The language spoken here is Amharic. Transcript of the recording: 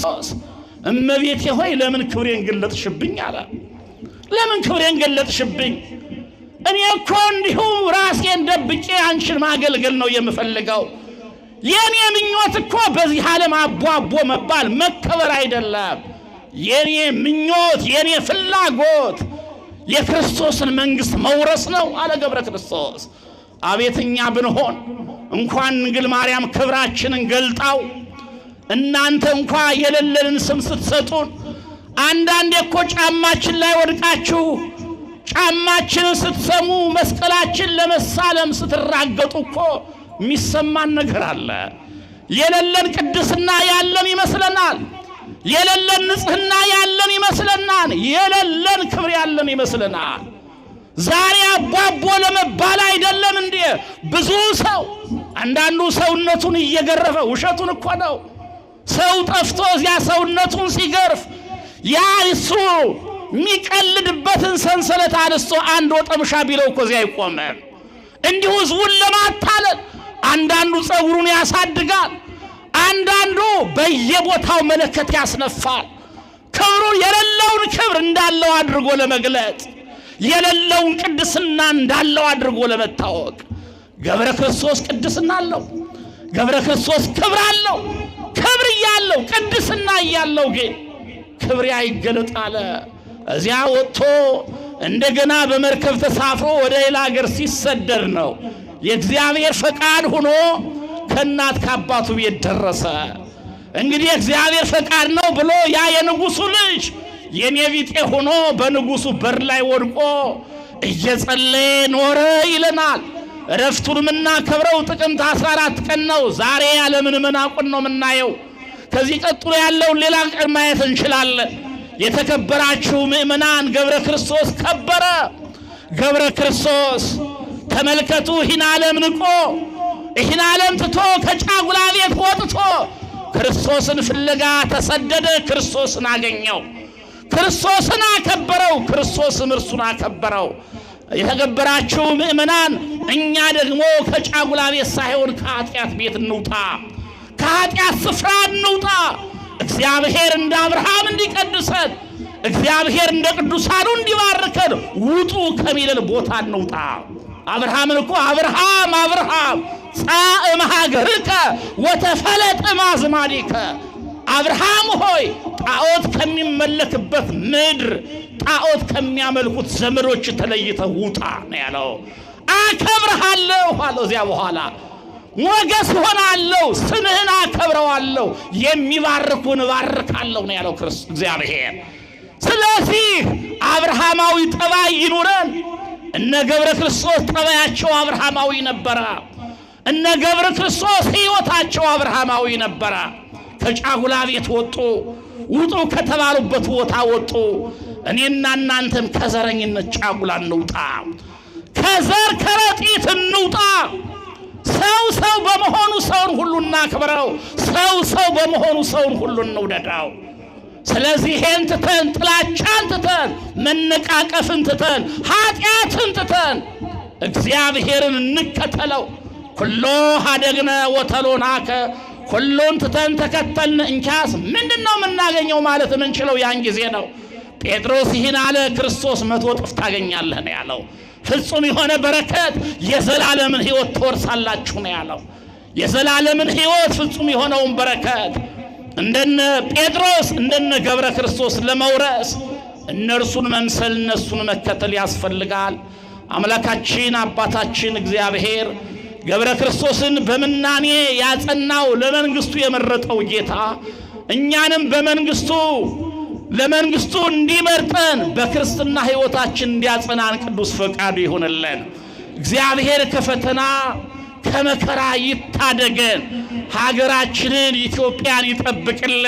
ክርስቶስ እመቤቴ ሆይ ለምን ክብሬን ገለጥሽብኝ አለ። ለምን ክብሬን ገለጥሽብኝ? እኔ እኮ እንዲሁ ራሴን ደብቄ አንቺን ማገልገል ነው የምፈልገው። የኔ ምኞት እኮ በዚህ ዓለም አቧቦ መባል መከበር አይደለም። የኔ ምኞት የኔ ፍላጎት የክርስቶስን መንግስት መውረስ ነው አለ ገብረ ክርስቶስ። አቤትኛ ብንሆን እንኳን ድንግል ማርያም ክብራችንን ገልጣው እናንተ እንኳን የሌለንን ስም ስትሰጡን አንዳንዴ እኮ ጫማችን ላይ ወድቃችሁ ጫማችንን ስትሰሙ መስቀላችን ለመሳለም ስትራገጡ እኮ የሚሰማን ነገር አለ። የሌለን ቅድስና ያለን ይመስለናል። የሌለን ንጽህና ያለን ይመስለናል። የሌለን ክብር ያለን ይመስለናል። ዛሬ አባቦ ለመባል አይደለም እንዴ ብዙ ሰው አንዳንዱ ሰውነቱን እየገረፈ ውሸቱን እኮ ነው። ሰው ጠፍቶ እዚያ ሰውነቱን ሲገርፍ ያ እሱ የሚቀልድበትን ሰንሰለት አልስቶ አንድ ወጠምሻ ቢለው እኮ እዚያ አይቆምም። እንዲሁ ህዝቡን ለማታለል አንዳንዱ ጸጉሩን ያሳድጋል፣ አንዳንዱ በየቦታው መለከት ያስነፋል። ክብሩ የሌለውን ክብር እንዳለው አድርጎ ለመግለጥ የሌለውን ቅድስና እንዳለው አድርጎ ለመታወቅ ገብረ ክርስቶስ ቅድስና አለው። ገብረ ክርስቶስ ክብር አለው። ክብር ያለው ቅድስና ያለው ግን ክብር አይገለጥ አለ። እዚያ ወጥቶ እንደገና በመርከብ ተሳፍሮ ወደ ሌላ ሀገር ሲሰደድ ነው የእግዚአብሔር ፈቃድ ሆኖ ከእናት ከአባቱ ቤት ደረሰ። እንግዲህ እግዚአብሔር ፈቃድ ነው ብሎ ያ የንጉሱ ልጅ የኔ ቢጤ ሆኖ በንጉሱ በር ላይ ወድቆ እየጸለየ ኖረ ይለናል። ረፍቱን የምናከብረው ጥቅምት 14 ቀን ነው። ዛሬ ያለምን መናቁን ነው የምናየው። ከዚህ ቀጥሎ ያለውን ሌላ ቀን ማየት እንችላለን። የተከበራችሁ ምእመናን ገብረ ክርስቶስ ከበረ። ገብረ ክርስቶስ ተመልከቱ፣ ይህን ዓለም ንቆ ይህን ዓለም ትቶ ከጫጉላ ቤት ወጥቶ ክርስቶስን ፍለጋ ተሰደደ። ክርስቶስን አገኘው። ክርስቶስን አከበረው። ክርስቶስም እርሱን አከበረው። የተከበራችሁ ምእመናን እኛ ደግሞ ከጫጉላ ቤት ሳይሆን ከኃጢአት ቤት እንውጣ፣ ከኃጢአት ስፍራ እንውጣ። እግዚአብሔር እንደ አብርሃም እንዲቀድሰን፣ እግዚአብሔር እንደ ቅዱሳኑ እንዲባርከን ውጡ ከሚለን ቦታ እንውጣ። አብርሃምን እኮ አብርሃም አብርሃም ጻእ እምሀገርከ ወተፈለጥ እምአዝማዲከ፣ አብርሃም ሆይ ጣዖት ከሚመለክበት ምድር ጣዖት ከሚያመልኩት ዘመዶች ተለይተህ ውጣ ነው ያለው። አከብርሃለሁ አለው። እዚያ በኋላ ሞገስ ሆናለሁ፣ ስምህን አከብረዋለሁ፣ የሚባርኩን እባርካለሁ ነው ያለው እግዚአብሔር። ስለዚህ አብርሃማዊ ጠባይ ይኑረን። እነ ገብረ ክርስቶስ ጠባያቸው አብርሃማዊ ነበረ። እነ ገብረ ክርስቶስ ሕይወታቸው አብርሃማዊ ነበረ። ከጫጉላ ቤት ወጡ። ውጡ ከተባሉበት ቦታ ወጡ። እኔና እናንተም ከዘረኝነት ጫጉላ እንውጣ፣ ከዘር ከረጢት እንውጣ። ሰው በመሆኑ ሰውን ሁሉ እናክብረው። ሰው በመሆኑ ሰውን ሁሉ እንውደዳው። ስለዚህ ይሄን ትተን ጥላቻን ትተን መነቃቀፍን ትተን ኃጢአትን ትተን እግዚአብሔርን እንከተለው። ኩሎ ሀደግነ ወተሎናከ፣ ሁሉን ትተን ተከተልን እንኪያስ ምንድነው የምናገኘው ማለት የምንችለው ያን ጊዜ ነው። ጴጥሮስ ይህን አለ። ክርስቶስ 100 እጥፍ ታገኛለህ ነው ያለው። ፍጹም የሆነ በረከት የዘላለምን ሕይወት ትወርሳላችሁ ነው ያለው። የዘላለምን ሕይወት ፍጹም የሆነውን በረከት እንደነ ጴጥሮስ እንደነ ገብረ ክርስቶስ ለመውረስ እነርሱን መምሰል እነሱን መከተል ያስፈልጋል። አምላካችን አባታችን እግዚአብሔር ገብረ ክርስቶስን በምናኔ ያጸናው ለመንግስቱ የመረጠው ጌታ እኛንም ለመንግስቱ እንዲመርጠን በክርስትና ሕይወታችን እንዲያጸናን ቅዱስ ፈቃዱ ይሁንልን። እግዚአብሔር ከፈተና ከመከራ ይታደገን፣ ሀገራችንን ኢትዮጵያን ይጠብቅልን።